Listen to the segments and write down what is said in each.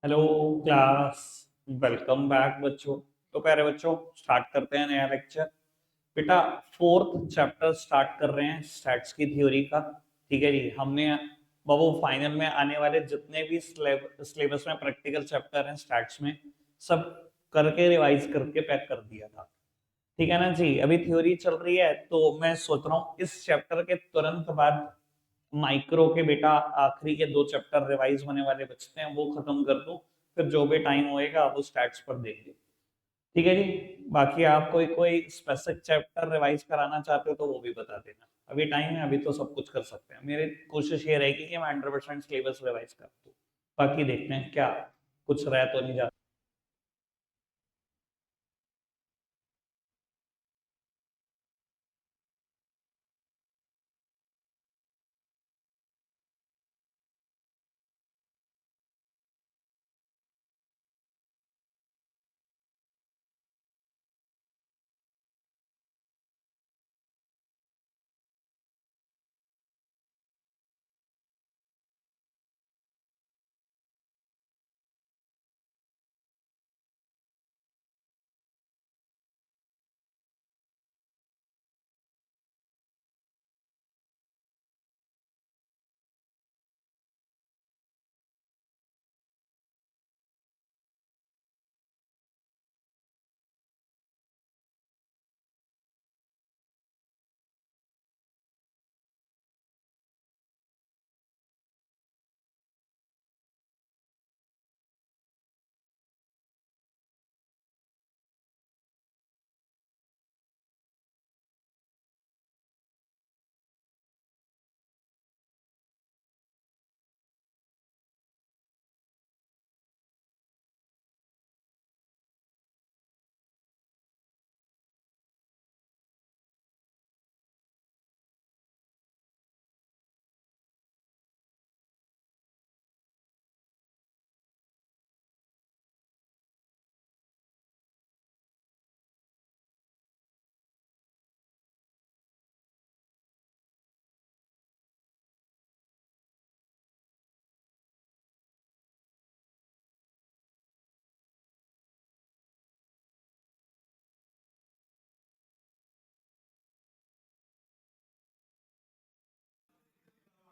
Hello class. Welcome back बच्चों। तो प्यारे बच्चों, स्टार्ट करते हैं नया लेक्चर। बेटा, फोर्थ चैप्टर स्टार्ट कर रहे हैं स्टैट्स की थ्योरी का। ठीक है जी। हमने बाबू फाइनल में आने वाले जितने भी सिलेबस में प्रैक्टिकल चैप्टर हैं स्टैट्स में, सब करके रिवाइज करके पैक कर दिया था। ठीक है ना जी। अभी थ्योरी चल रही है तो मैं सोच रहा हूँ इस चैप्टर के तुरंत बाद माइक्रो के बेटा आखिरी के 2 चैप्टर रिवाइज होने वाले बचते हैं, वो खत्म कर दूं। फिर जो भी टाइम होएगा वो स्टैट्स पर देंगे। ठीक है जी। बाकी आप कोई कोई स्पेसिफिक चैप्टर रिवाइज कराना चाहते हो तो वो भी बता देना। अभी टाइम है, अभी तो सब कुछ कर सकते हैं। मेरी कोशिश ये रहेगी कि मैं 100% सिलेबस रिवाइज कर दूं। बाकी देखते हैं क्या कुछ रह तो नहीं जाता।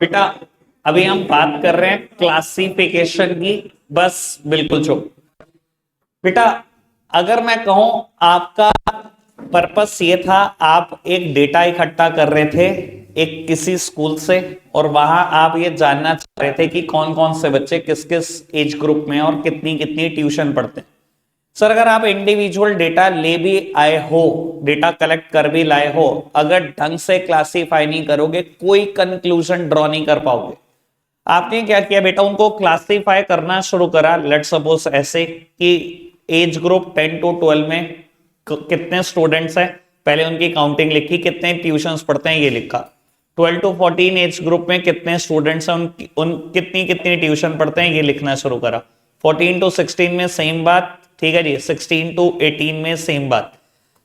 बेटा, अभी हम बात कर रहे हैं क्लासिफिकेशन की। बस बिल्कुल चुप। बेटा, अगर मैं कहूं आपका पर्पस ये था, आप एक डेटा इकट्ठा कर रहे थे एक किसी स्कूल से, और वहां आप ये जानना चाह रहे थे कि कौन कौन से बच्चे किस किस एज ग्रुप में और कितनी कितनी ट्यूशन पढ़ते हैं। सर, अगर आप इंडिविजुअल डेटा ले भी आए हो, डेटा कलेक्ट कर भी लाए हो, अगर ढंग से क्लासीफाई नहीं करोगे कोई कंक्लूजन ड्रॉ नहीं कर पाओगे। आपने क्या किया बेटा, उनको क्लासिफाई करना शुरू करा। लेट सपोज ऐसे कि एज ग्रुप 10 to 12 में कितने स्टूडेंट्स हैं, पहले उनकी काउंटिंग लिखी, कितने ट्यूशंस पढ़ते हैं ये लिखा। 12 to 14 एज ग्रुप में कितने स्टूडेंट्स हैं, उन कितनी कितनी ट्यूशन पढ़ते हैं ये लिखना शुरू करा। 14 to 16 में सेम बात। ठीक है जी। 16 to 18 में सेम बात।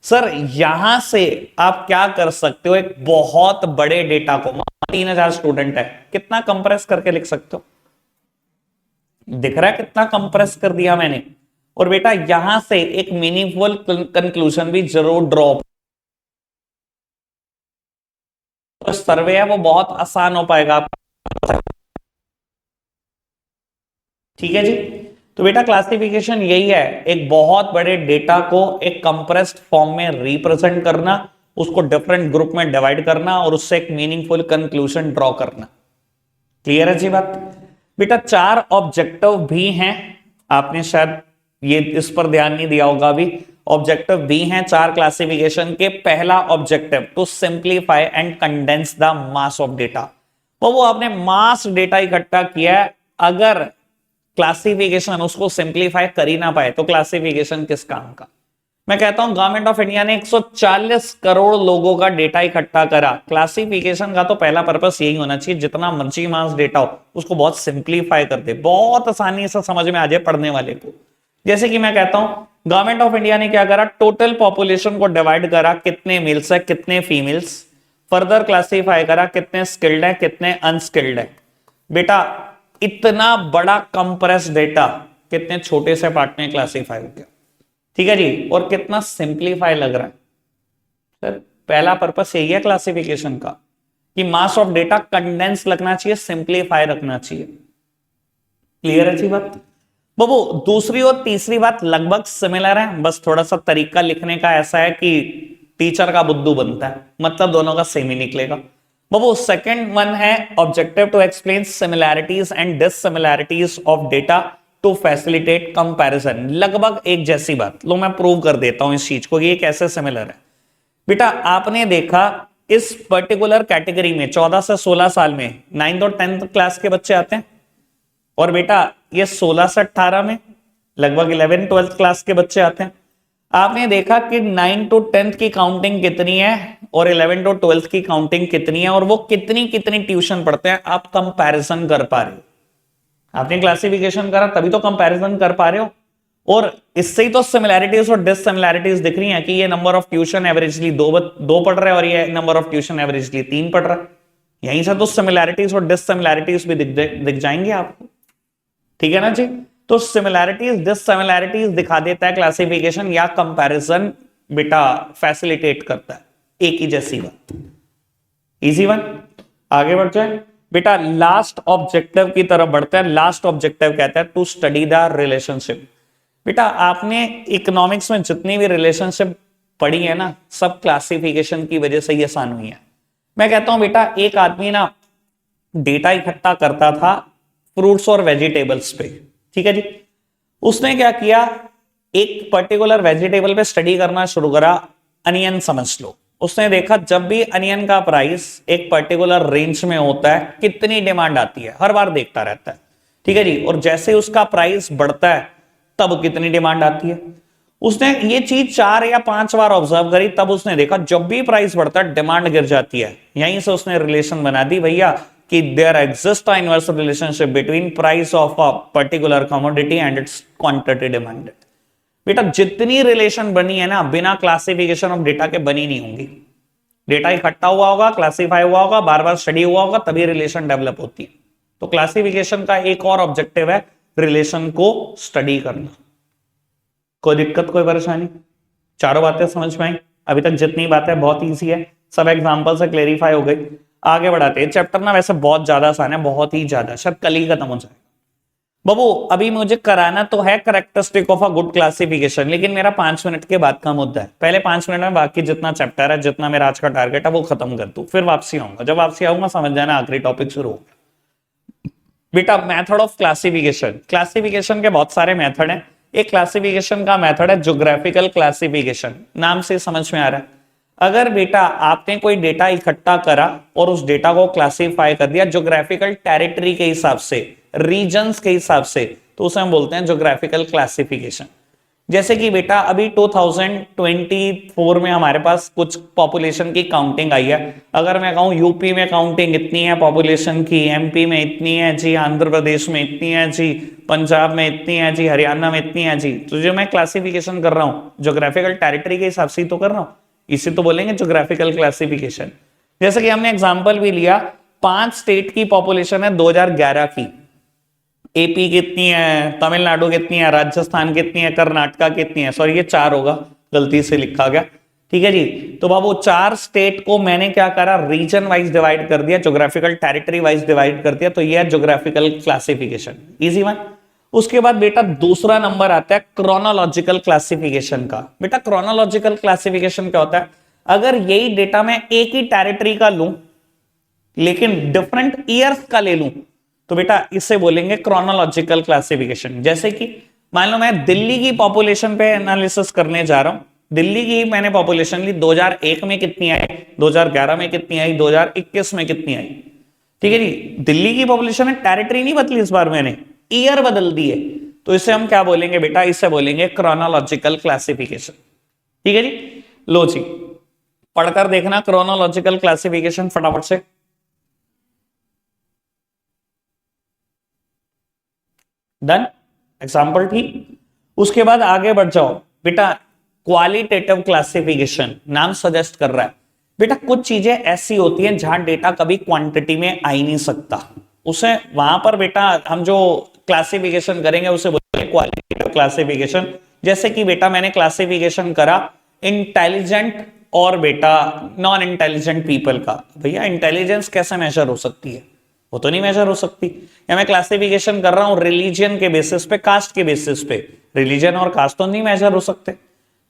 सर, यहां से आप क्या कर सकते हो, एक बहुत बड़े डेटा को, 3,000 स्टूडेंट है, कितना कंप्रेस करके लिख सकते हो। दिख रहा है कितना कंप्रेस कर दिया मैंने। और बेटा, यहां से एक मीनिंगफुल कंक्लूजन भी जरूर ड्रॉ। तो सर्वे है वो बहुत आसान हो पाएगा। ठीक है जी। तो बेटा, क्लासिफिकेशन यही है, एक बहुत बड़े डेटा को एक कंप्रेस्ड फॉर्म में रिप्रेजेंट करना, उसको डिफरेंट ग्रुप में डिवाइड करना और उससे एक मीनिंगफुल कंक्लूजन ड्रॉ करना। क्लियर है जी बात। बेटा, 4 ऑब्जेक्टिव भी हैं। आपने शायद ये इस पर ध्यान नहीं दिया होगा अभी। ऑब्जेक्टिव भी हैं 4 क्लासिफिकेशन के। पहला objective, to simplify and condense the mass of data. तो वो आपने मास डेटा इकट्ठा किया है, अगर क्लासिफिकेशन उसको सिंप्लीफाई कर ही ना पाए तो क्लासिफिकेशन किस काम का। मैं कहता हूं गवर्नमेंट ऑफ इंडिया ने 140 करोड़ लोगों का डेटा इकट्ठा करा। क्लासिफिकेशन का तो पहला पर्पस यही होना चाहिए, जितना मर्जी मास डेटा हो उसको बहुत सिंप्लीफाई कर दे, बहुत आसानी से समझ में आ जाए पढ़ने वाले को। जैसे कि मैं कहता हूं गवर्नमेंट ऑफ इंडिया ने क्या करा, टोटल पॉपुलेशन को डिवाइड करा, कितने मेल्स है कितने फीमेल्स। फर्दर क्लासिफाई करा, कितने स्किल्ड है कितने अनस्किल्ड है। बेटा, इतना बड़ा कंप्रेस डेटा कितने छोटे से पार्ट में क्लासीफाई हो गया। ठीक है जी, और कितना सिंप्लीफाई लग रहा है सर। पहला पर्पस यही है क्लासिफिकेशन का कि मास ऑफ डेटा कंडेंस लगना चाहिए, सिंप्लीफाई रखना चाहिए। क्लियर है जी बात। बाबू दूसरी और तीसरी बात लगभग सिमिलर है, बस थोड़ा सा तरीका लिखने का ऐसा है कि टीचर का बुद्धू बनता है, मतलब दोनों का सेम ही निकलेगा। बाबू सेकंड वन है objective to explain similarities and dissimilarities of data to facilitate comparison. लगभग एक जैसी बात, लो मैं प्रूव कर देता हूं इस चीज को, ये कैसे सिमिलर है। बेटा आपने देखा इस पर्टिकुलर कैटेगरी में 14 से 16 साल में 9th और 10th क्लास के बच्चे आते हैं, और बेटा ये 16 से 18 में लगभग 11th 12th क्लास के बच्चे आते हैं। आपने देखा कि 9 to 10th की काउंटिंग कितनी है और 11 to 12th की काउंटिंग कितनी है, और वो कितनी कितनी ट्यूशन पढ़ते हैं, आप कंपैरिजन कर पा रहे हो। आपने क्लासिफिकेशन करा तभी तो कंपैरिजन कर पा रहे हो, और इससे ही तो सिमिलैरिटीज और डिससिमिलैरिटीज दिख रही हैं कि ये नंबर ऑफ ट्यूशन एवरेजली दो पढ़ रहे हैं और ये नंबर ऑफ ट्यूशन एवरेजली 3 पढ़ रहा है। यहीं से तो सिमिलैरिटीज और डिससिमिलैरिटीज भी दिख जाएंगे आपको। ठीक है ना जी। तो सिमिलैरिटीज डिससिमिलैरिटीज दिखा देता है क्लासिफिकेशन, या कंपैरिजन बेटा फैसिलिटेट करता है। एक ही जैसी बात, इजी वन। आगे बढ़ जाए बेटा, लास्ट ऑब्जेक्टिव की तरफ बढ़ते हैं। लास्ट ऑब्जेक्टिव कहता है टू स्टडी द रिलेशनशिप। बेटा आपने इकोनॉमिक्स में जितनी भी रिलेशनशिप पढ़ी है ना, सब क्लासिफिकेशन की वजह से ही आसान हुई है। मैं कहता हूं बेटा एक आदमी ना डेटा इकट्ठा करता था फ्रूट्स और वेजिटेबल्स पे, ठीक है जी। उसने क्या किया, एक पर्टिकुलर वेजिटेबल पे स्टडी करना शुरू करा, अनियन समझ लो। उसने देखा जब भी अनियन का प्राइस एक पर्टिकुलर रेंज में होता है कितनी डिमांड आती है, हर बार देखता रहता है, ठीक है जी। और जैसे उसका प्राइस बढ़ता है तब कितनी डिमांड आती है। उसने ये चीज 4 या 5 बार ऑब्जर्व करी, तब उसने देखा जब भी प्राइस बढ़ता है डिमांड गिर जाती है। यहीं से उसने रिलेशन बना दी भैया कि there exist inverse relationship between price of a particular commodity and its quantity demanded. बेटा जितनी रिलेशन बनी है ना बिना क्लासिफिकेशन ऑफ डेटा के बनी नहीं होंगी। डेटा इकट्ठा हुआ होगा, क्लासिफाई हुआ होगा, बार बार स्टडी हुआ होगा, तभी रिलेशन डेवलप होती है। तो क्लासिफिकेशन का एक और ऑब्जेक्टिव है रिलेशन को स्टडी करना। कोई दिक्कत कोई परेशानी? चारों बातें समझ में आई? अभी तक जितनी बातें बहुत ईजी है, सब एग्जांपल से क्लेरिफाई हो गई। आगे बढ़ाते हैं। चैप्टर ना वैसे बहुत ज्यादा आसान है, बहुत ही ज्यादा, शायद कल ही खत्म हो जाए। बाबू अभी मुझे कराना तो है characteristic of a good classification, लेकिन मेरा 5 मिनट के बाद का मुद्दा है। पहले 5 मिनट में बाकी जितना चैप्टर है, जितना मेरा आज का टारगेट है वो खत्म कर दूं, फिर वापसी आऊंगा। जब वापसी आऊंगा समझ जाना आखिरी टॉपिक शुरू होगा। बेटा मेथड ऑफ क्लासिफिकेशन, क्लासिफिकेशन के बहुत सारे मेथड हैं। एक क्लासिफिकेशन का मेथड है ज्योग्राफिकल क्लासिफिकेशन, नाम से समझ में आ रहा है। अगर बेटा आपने कोई डेटा इकट्ठा करा और उस डेटा को क्लासिफाई कर दिया ज्योग्राफिकल टेरिटरी के हिसाब से, रीजन्स के हिसाब से, तो उसे हम बोलते हैं ज्योग्राफिकल क्लासिफिकेशन। जैसे कि बेटा अभी 2024 में हमारे पास कुछ पॉपुलेशन की काउंटिंग आई है। अगर मैं कहूं यूपी में काउंटिंग इतनी है पॉपुलेशन की, एमपी में इतनी है जी, आंध्र प्रदेश में इतनी है जी, पंजाब में इतनी है जी, हरियाणा में इतनी है जी, तो जो मैं क्लासिफिकेशन कर रहा हूं ज्योग्राफिकल टेरिटरी के हिसाब से ही तो कर रहा हूं, इसे तो बोलेंगे ज्योग्राफिकल क्लासिफिकेशन। जैसे कि हमने एग्जांपल भी लिया, 5 स्टेट की पॉपुलेशन है 2011 की। एपी कितनी है, तमिलनाडु कितनी है, राजस्थान कितनी है, कर्नाटका कितनी है, सॉरी ये 4 होगा, गलती से लिखा गया, ठीक है जी। तो बाबू 4 स्टेट को मैंने क्या करा, रीजन वाइज डिवाइड कर दिया, ज्योग्राफिकल टेरिटरी वाइज डिवाइड कर दिया, तो ये है ज्योग्राफिकल क्लासिफिकेशन, इजी वन। उसके बाद बेटा दूसरा नंबर आता है क्रोनोलॉजिकल क्लासिफिकेशन का। बेटा क्रोनोलॉजिकल क्लासिफिकेशन क्या होता है, अगर यही डेटा मैं एक ही टेरिटरी का लूं लेकिन डिफरेंट ईयर्स का ले लूं, तो बेटा इसे बोलेंगे क्रोनोलॉजिकल क्लासिफिकेशन। जैसे कि मान लो मैं दिल्ली की पॉपुलेशन पे एनालिसिस करने जा रहा हूं, दिल्ली की मैंने पॉपुलेशन ली, 2001 में कितनी आई, 2011 में कितनी आई, 2021 में कितनी आई, ठीक है जी। दिल्ली की पॉपुलेशन में टेरिटरी नहीं बदली, इस बार मैंने ईयर बदल दी है, तो इसे हम क्या बोलेंगे बेटा, इसे बोलेंगे क्रोनोलॉजिकल क्लासिफिकेशन, ठीक है जी। लो जी पढ़कर देखना क्रोनोलॉजिकल क्लासिफिकेशन फटाफट से। डन, एग्जाम्पल ठीक। उसके बाद आगे बढ़ जाओ बेटा, क्वालिटेटिव क्लासिफिकेशन, नाम सजेस्ट कर रहा है। बेटा कुछ चीजें ऐसी होती हैं जहां डेटा कभी क्वांटिटी में आ ही नहीं सकता, उसे वहां पर बेटा हम जो क्लासिफिकेशन करेंगे उसे बोलेंगे क्वालिटेटिव क्लासिफिकेशन। जैसे कि बेटा मैंने क्लासिफिकेशन करा इंटेलिजेंट और बेटा नॉन इंटेलिजेंट पीपल का। भैया इंटेलिजेंस कैसे मेजर हो सकती है? वो तो नहीं मेजर हो सकती। या मैं क्लासिफिकेशन कर रहा हूं रिलीजन के बेसिस पे, कास्ट के बेसिस पे, रिलीजन और कास्ट तो नहीं मेजर हो सकते।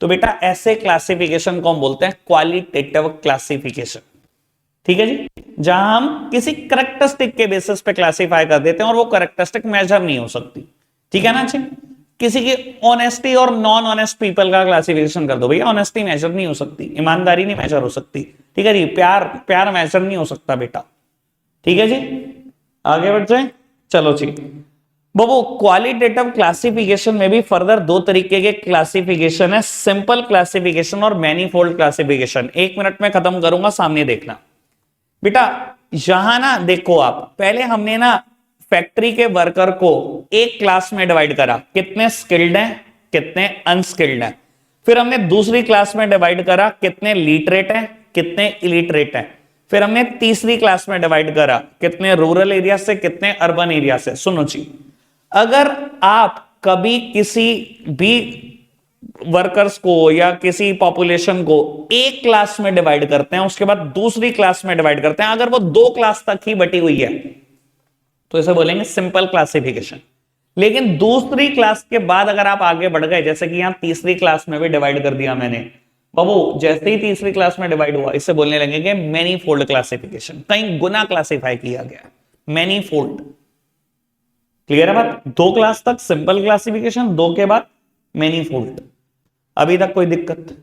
तो बेटा ऐसे क्लासिफिकेशन को हम बोलते हैं क्वालिटेटिव क्लासिफिकेशन। ठीक है जी, जहां हम किसी करेक्टरिस्टिक के बेसिस पे क्लासिफाई कर देते हैं और वो करेक्टरिस्टिक मेजर नहीं हो सकती। ठीक है ना जी? किसी की ऑनेस्टी और नॉन ऑनेस्ट पीपल का क्लासिफिकेशन कर दो, भैया ऑनेस्टी मेजर नहीं हो सकती, ईमानदारी नहीं मेजर हो सकती। ठीक है जी, प्यार मेजर नहीं हो सकता बेटा। ठीक है जी, आगे बढ़ जाए। चलो जी बाबू, क्वालिटेटिव क्लासिफिकेशन में भी फर्दर दो तरीके के क्लासिफिकेशन है, सिंपल क्लासिफिकेशन और मैनीफोल्ड क्लासिफिकेशन। 1 मिनट में खत्म करूंगा, सामने देखना बेटा। यहां ना देखो आप, पहले हमने ना फैक्ट्री के वर्कर को एक क्लास में डिवाइड करा, कितने स्किल्ड हैं कितने अनस्किल्ड हैं। फिर हमने दूसरी क्लास में डिवाइड करा, कितने लिटरेट हैं कितने इलिटरेट हैं। फिर हमने तीसरी क्लास में डिवाइड करा, कितने रूरल एरिया से कितने अर्बन एरिया से। सुनो जी, अगर आप कभी किसी भी वर्कर्स को या किसी पॉपुलेशन को एक क्लास में डिवाइड करते हैं, उसके बाद दूसरी क्लास में डिवाइड करते हैं, अगर वो 2 क्लास तक ही बटी हुई है तो इसे बोलेंगे सिंपल क्लासिफिकेशन। लेकिन दूसरी क्लास के बाद अगर आप आगे बढ़ गए, जैसे कि यहां तीसरी क्लास में भी डिवाइड कर दिया मैंने बाबू, जैसे ही तीसरी क्लास में डिवाइड हुआ इसे बोलने लगेंगे मैनी फोल्ड क्लासिफिकेशन। कई गुना क्लासिफाई किया गया, मैनी फोल्ड। क्लियर है बात? 2 क्लास तक सिंपल क्लासिफिकेशन, 2 के बाद मैनी फोल्ड। अभी तक कोई दिक्कत?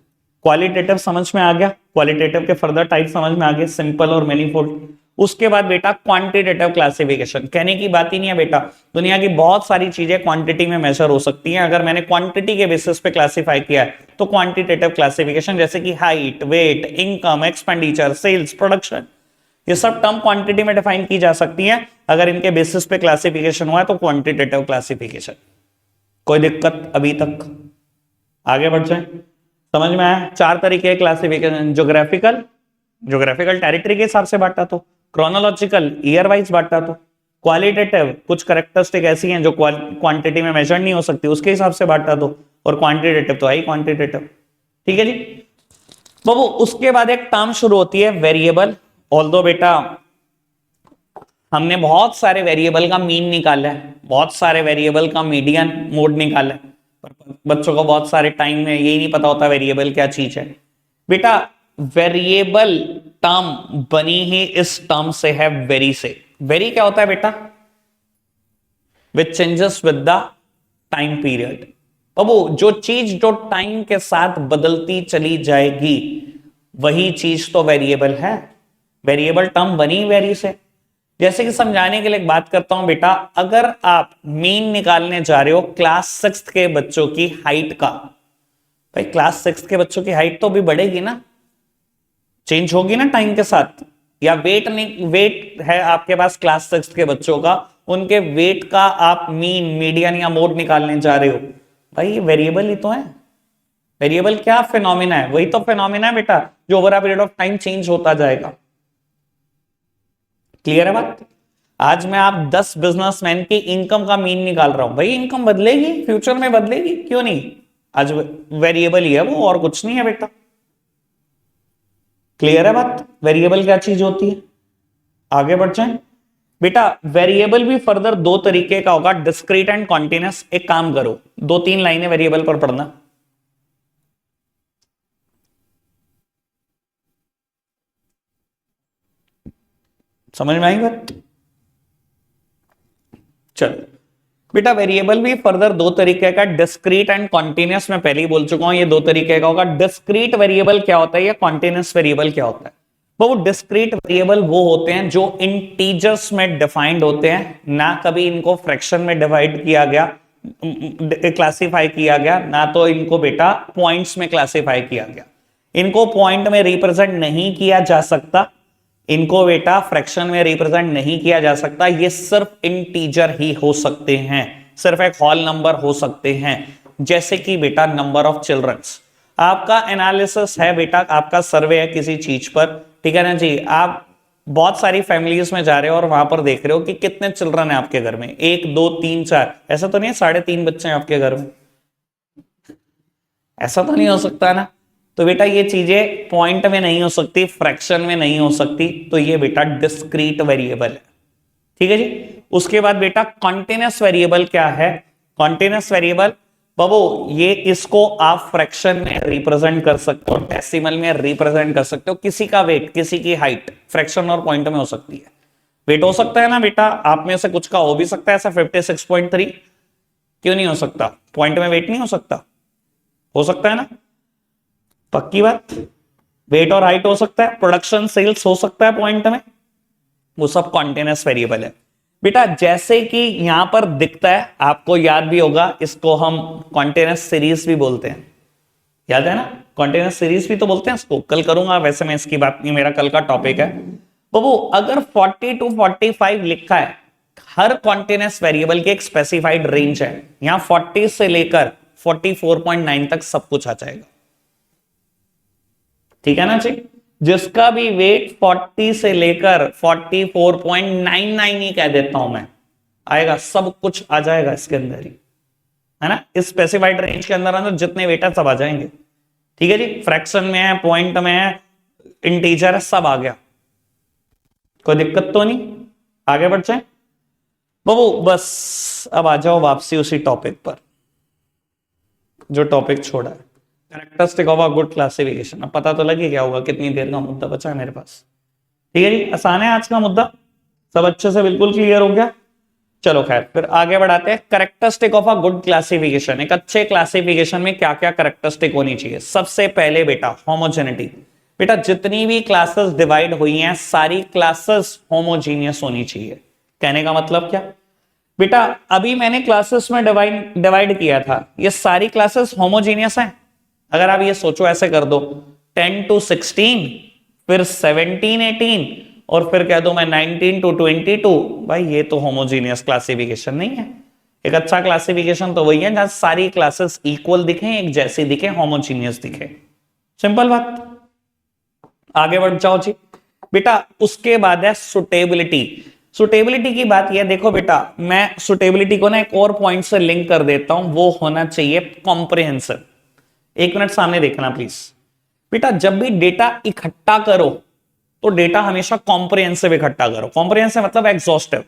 क्वालिटेटिव समझ में आ गया? क्वालिटेटिव के फर्दर टाइप समझ में आ गए, सिंपल और मैनीफोल्ड। उसके बाद बेटा क्वांटिटेटिव क्लासिफिकेशन। कहने की बात ही नहीं है बेटा, दुनिया की बहुत सारी चीजें क्वांटिटी में मेजर हो सकती हैं। अगर मैंने क्वांटिटी के बेसिस पे क्लासिफाई किया है तो क्वांटिटेटिव क्लासिफिकेशन, जैसे कि height, weight, income, expenditure, sales, production, ये सब टर्म क्वांटिटी में डिफाइन की जा सकती है। अगर इनके बेसिस पे क्लासिफिकेशन हुआ है तो क्वांटिटेटिव क्लासिफिकेशन। कोई दिक्कत अभी तक? आगे बढ़ जाए, समझ में आया? 4 तरीके क्लासिफिकेशन, ज्योग्राफिकल टेरिटरी के हिसाब से बांटा तो, क्रोनोलॉजिकल ईयर वाइज बांटा तो, क्वालिटेटिव कुछ कैरेक्टरिस्टिक ऐसी हैं जो क्वांटिटी में मेजर नहीं हो सकती उसके हिसाब से बांटा तो, और क्वांटिटेटिव तो है ही क्वांटिटेटिव। ठीक है जी बाबू, उसके बाद एक टर्म शुरू होती है वेरिएबल। ऑल्दो बेटा हमने बहुत सारे वेरिएबल का मीन निकाला है, बहुत सारे वेरिएबल का मीडियन मोड निकाला है, बच्चों को बहुत सारे टाइम में यही नहीं पता होता वेरिएबल क्या चीज है। बेटा वेरिएबल टर्म बनी ही इस टर्म से है, वेरी से। वेरी क्या होता है बेटा? Which changes with the time period. बाबू जो चीज जो टाइम के साथ बदलती चली जाएगी वही चीज तो वेरिएबल है। वेरिएबल टर्म बनी वेरी से। जैसे कि समझाने के लिए एक बात करता हूं बेटा, अगर आप मीन निकालने जा रहे हो क्लास 6 के बच्चों की हाइट का, भाई क्लास 6 के बच्चों की हाइट तो भी बढ़ेगी ना, चेंज होगी ना टाइम के साथ। या वेट नहीं, वेट है आपके पास क्लास 6 के बच्चों का, उनके वेट का आप मीन, मीडियन या मोड निकालने जा रहे हो, भाई ये वेरिएबल ही तो है। वेरिएबल क्या फिनोमिना है? वही तो फिनोमिना है बेटा जो over a period of time change होता जाएगा। क्लियर है बात? आज मैं आप 10 बिजनेसमैन की इनकम का मीन निकाल रहा हूं, भाई इनकम बदलेगी, फ्यूचर में बदलेगी, क्यों नहीं? आज वेरिएबल ही है वो, और कुछ नहीं है बेटा। क्लियर है बात? वेरिएबल क्या चीज होती है? आगे बढ़ जाए बेटा। वेरिएबल भी फर्दर 2 तरीके का होगा, डिस्क्रीट एंड कॉन्टिन्यूस। एक काम करो, 2-3 लाइनें वेरिएबल पर पढ़ना। समझ में आई बात? चलो बेटा, वेरिएबल भी फर्दर 2 तरीके का, डिस्क्रीट एंड कॉन्टिन्यूस। मैं पहले ही बोल चुका हूं ये 2 तरीके का होगा। डिस्क्रीट वेरिएबल क्या होता है या कॉन्टिन्यूस वेरिएबल क्या होता है? वो डिस्क्रीट वेरिएबल वो होते हैं जो इंटीजर्स में डिफाइंड होते हैं, ना कभी इनको फ्रैक्शन में डिवाइड किया गया, क्लासिफाई किया गया, ना तो इनको बेटा पॉइंट्स में क्लासिफाई किया गया। इनको पॉइंट में रिप्रेजेंट नहीं किया जा सकता, इनको बेटा फ्रैक्शन में रिप्रेजेंट नहीं किया जा सकता। ये सिर्फ इंटीजर ही हो सकते हैं, सिर्फ एक होल नंबर हो सकते हैं। जैसे कि बेटा नंबर ऑफ चिल्ड्रंस। आपका एनालिसिस है बेटा, आपका सर्वे है किसी चीज पर, ठीक है ना जी, आप बहुत सारी फैमिलीज में जा रहे हो और वहां पर देख रहे हो कि कितने चिल्ड्रन है आपके घर में, 1 2 3 4, ऐसा तो नहीं है 3.5 बच्चे हैं आपके घर में, ऐसा तो नहीं हो सकता ना। तो बेटा ये चीजें पॉइंट में नहीं हो सकती, फ्रैक्शन में नहीं हो सकती, तो ये बेटा डिस्क्रीट वेरिएबल है। ठीक है जी। उसके बाद बेटा कॉन्टिन्यूअस वेरिएबल क्या है? कॉन्टिन्यूअस वेरिएबल बाबू ये इसको आप फ्रैक्शन में रिप्रेजेंट कर सकते हो, डेसिमल में रिप्रेजेंट कर सकते हो, किसी का वेट किसी की हाइट फ्रैक्शन और पॉइंट में हो सकती है। वेट हो सकता है ना बेटा, आप में से कुछ का हो भी सकता है ऐसा 56.3, क्यों नहीं हो सकता? पॉइंट में वेट नहीं हो सकता? हो सकता है ना, पक्की बात। वेट और हाइट हो सकता है, प्रोडक्शन सेल्स हो सकता है पॉइंट में, वो सब कॉन्टिन्यूअस वेरिएबल है बेटा। जैसे कि यहां पर दिखता है, आपको याद भी होगा, इसको हम कॉन्टिन्यूअस सीरीज भी बोलते हैं, याद है ना, कॉन्टिन्यूअस सीरीज भी तो बोलते हैं इसको, कल करूंगा वैसे मैं इसकी बात नहीं, मेरा कल का टॉपिक है। बाबू अगर 40 to 45 लिखा है, हर कॉन्टिन्यूअस वेरिएबल की एक स्पेसिफाइड रेंज है, यहां 40 से लेकर 44.9 तक सब कुछ आ जाएगा। ठीक है ना जी, जिसका भी वेट 40 से लेकर 44.99 ही कह देता हूं मैं, आएगा, सब कुछ आ जाएगा इसके अंदर ही, है ना, इस स्पेसिफाइड रेंज के अंदर अंदर जितने वेट है सब आ जाएंगे। ठीक है जी, फ्रैक्शन में है, पॉइंट में है, इंटीजर है, सब आ गया, कोई दिक्कत तो नहीं। आगे बढ़ जाए बाबू, बस अब आ जाओ वापसी उसी टॉपिक पर जो टॉपिक छोड़ा है, characteristic of a good classification. अब पता तो लगे क्या होगा, कितनी देर का मुद्दा बचा है मेरे पास। ठीक है जी, आसान है आज का मुद्दा, सब अच्छे से बिल्कुल क्लियर हो गया। चलो खैर फिर आगे बढ़ाते हैं। Characteristic of a good classification, एक अच्छे क्लासिफिकेशन में क्या क्या कैरेक्टरिस्टिक होनी चाहिए? सबसे पहले बेटा होमोजेनिटी। बेटा जितनी भी क्लासेस डिवाइड हुई हैं सारी क्लासेस होमोजीनियस होनी चाहिए। कहने का मतलब क्या बेटा, अभी मैंने क्लासेस में डिवाइड किया था, ये सारी क्लासेस होमोजीनियस हैं? अगर आप ये सोचो, ऐसे कर दो 10 to 16, फिर 17 18, और फिर कह दो मैं 19 to 22, भाई ये तो होमोजीनियस क्लासिफिकेशन नहीं है। एक अच्छा क्लासिफिकेशन तो वही है जहां सारी क्लासेस इक्वल दिखे, एक जैसी दिखे, होमोजीनियस दिखे। सिंपल बात। आगे बढ़ जाओ जी बेटा। उसके बाद है सुटेबिलिटी। सुटेबिलिटी की बात यह, देखो बेटा मैं सुटेबिलिटी को ना एक और पॉइंट से लिंक कर देता हूं, वो होना चाहिए कॉम्प्रिहेंसिव। एक मिनट सामने देखना प्लीज बेटा, जब भी डेटा इकट्ठा करो तो डेटा हमेशा कॉम्प्रिहेंसिव इकट्ठा करो। कॉम्प्रिहेंसिव मतलब एग्जॉस्टिव,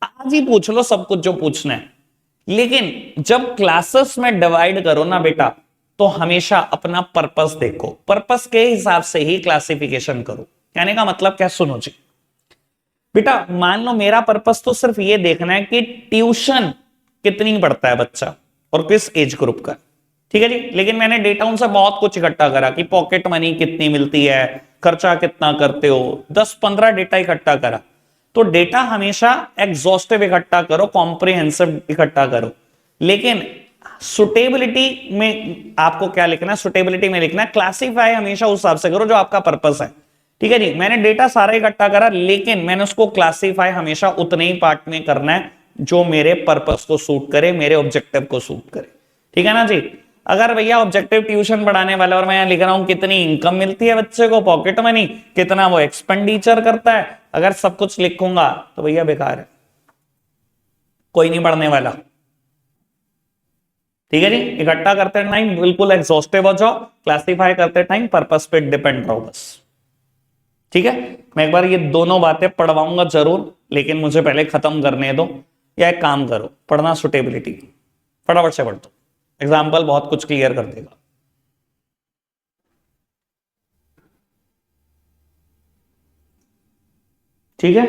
आज ही पूछ लो सब कुछ जो पूछना है। लेकिन जब क्लासेस में डिवाइड करो ना बेटा, तो हमेशा अपना पर्पस देखो, पर्पस के हिसाब से ही क्लासिफिकेशन करो। कहने का मतलब क्या, सुनो जी बेटा, मान लो मेरा पर्पस तो सिर्फ ये देखना है कि ट्यूशन कितनी पढ़ता है बच्चा और किस एज ग्रुप का। ठीक है जी, लेकिन मैंने डेटा उनसे बहुत कुछ इकट्ठा करा कि पॉकेट मनी कितनी मिलती है, खर्चा कितना करते हो, 10-15 डेटा इकट्ठा करा। तो डेटा हमेशा एग्जॉस्टिव इकट्ठा करो, कॉम्प्रिहेंसिव इकट्ठा करो। लेकिन सुटेबिलिटी में आपको क्या लिखना है? सुटेबिलिटी में लिखना है क्लासीफाई हमेशा उस हिसाब से करो जो आपका पर्पस है। ठीक है जी, मैंने डेटा सारा इकट्ठा करा, लेकिन मैंने उसको क्लासीफाई हमेशा उतने ही पार्ट में करना है जो मेरे पर्पस को सूट करे, मेरे ऑब्जेक्टिव को सूट करे। ठीक है ना जी। अगर भैया ऑब्जेक्टिव ट्यूशन पढ़ाने वाला और मैं यहां लिख रहा हूं कितनी इनकम मिलती है बच्चे को, पॉकेट मनी कितना वो एक्सपेंडिचर करता है, अगर सब कुछ लिखूंगा तो भैया बेकार है, कोई नहीं पढ़ने वाला। ठीक है जी, इकट्ठा करते टाइम बिल्कुल एग्जॉस्टिव हो जाओ, क्लासिफाई करते टाइम पर्पस पे डिपेंड रहो बस। ठीक है, मैं एक बार ये दोनों बातें पढ़वाऊंगा जरूर, लेकिन मुझे पहले खत्म करने दो। या एक काम करो, पढ़ना सुटेबिलिटी, फटाफट से पढ़ दो, एग्जाम्पल बहुत कुछ क्लियर कर देगा। ठीक है,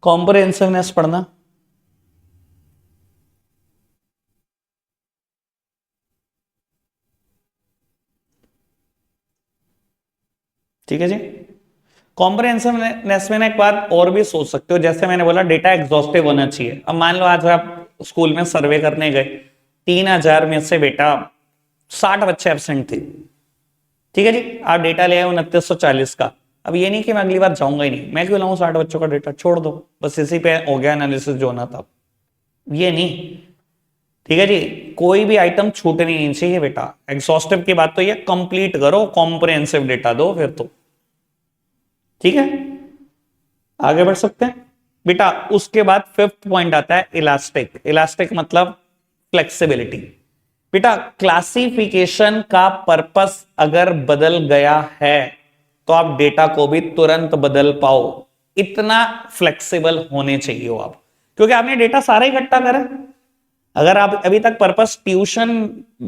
कॉम्प्रिहेंसिवनेस पढ़ना। ठीक है जी, कॉम्प्रिहेंसिवनेस में ना एक बात और भी सोच सकते हो, जैसे मैंने बोला डेटा एग्जॉस्टिव होना चाहिए। अब मान लो आज आप स्कूल में सर्वे करने गए, 3000 में से बेटा 60 बच्चे एब्सेंट थे। ठीक है जी, आप डेटा ले आए 2940 का। अब ये नहीं कि मैं अगली बार जाऊंगा ही नहीं, मैं क्यों लाऊं 60 बच्चों का डेटा, छोड़ दो, बस इसी पे हो गया एनालिसिस जो होना था, ये नहीं। ठीक है जी, कोई भी आइटम छूटनी नहीं चाहिए बेटा। एग्जॉस्टिव की बात तो ये कंप्लीट करो, कॉम्प्रिहेंसिव डेटा दो फिर तो। ठीक है, आगे बढ़ सकते हैं बेटा। उसके बाद फिफ्थ पॉइंट आता है इलास्टिक। इलास्टिक मतलब फ्लेक्सिबिलिटी। बेटा क्लासिफिकेशन का पर्पस अगर बदल गया है तो आप डेटा को भी तुरंत बदल पाओ, इतना फ्लेक्सिबल होने चाहिए हो आप, क्योंकि आपने डेटा सारा इकट्ठा करा। अगर आप अभी तक पर्पस ट्यूशन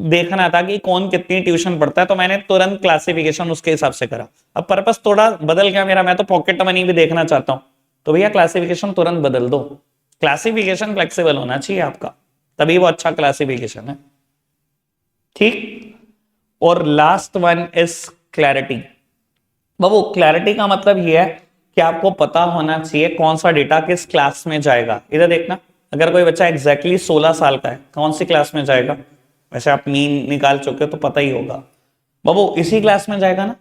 देखना था कि कौन कितनी ट्यूशन पढ़ता है, तो मैंने तुरंत क्लासिफिकेशन उसके हिसाब से करा। अब पर्पस थोड़ा बदल गया मेरा, मैं तो पॉकेट मनी भी देखना चाहता हूं, तो भैया क्लासिफिकेशन तुरंत बदल दो। क्लासिफिकेशन फ्लेक्सिबल होना चाहिए आपका, तभी वो अच्छा क्लासिफिकेशन है। ठीक, और last one is clarity. Babu clarity का मतलब यह है कि आपको पता होना चाहिए कौन सा डेटा किस क्लास में जाएगा। इधर देखना, अगर कोई बच्चा एग्जैक्टली 16 साल का है, कौन सी क्लास में जाएगा? वैसे आप मीन निकाल चुके हो तो पता ही होगा, बाबू इसी क्लास में जाएगा ना।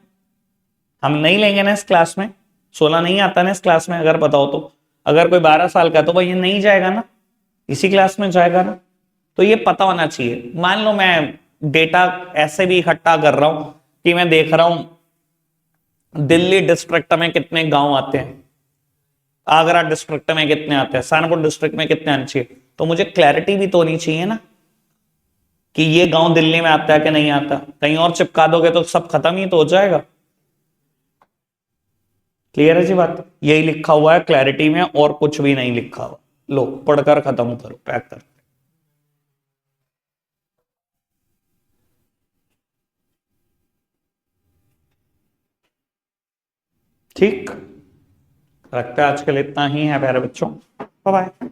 हम नहीं लेंगे ना इस क्लास में, 16 नहीं आता ना इस क्लास में, अगर बताओ तो। अगर कोई 12 साल का तो भाई ये नहीं जाएगा ना, इसी क्लास में जाएगा ना। तो ये पता होना चाहिए। मान लो मैं डेटा ऐसे भी इकट्ठा कर रहा हूं कि मैं देख रहा हूं दिल्ली डिस्ट्रिक्ट में कितने गांव आते हैं, आगरा डिस्ट्रिक्ट में कितने आते हैं, सहारनपुर डिस्ट्रिक्ट में कितने आने चाहिए, तो मुझे क्लैरिटी भी तो होनी चाहिए ना कि ये गांव दिल्ली में आता है कि नहीं आता। कहीं और चिपका दोगे तो सब खत्म ही तो हो जाएगा। क्लियर है जी बात? यही लिखा हुआ है क्लैरिटी में, और कुछ भी नहीं लिखा हुआ। लो पढ़कर खत्म करो, पैक कर। ठीक, रखते हैं आज के लिए इतना ही है प्यारे बच्चों। Bye bye.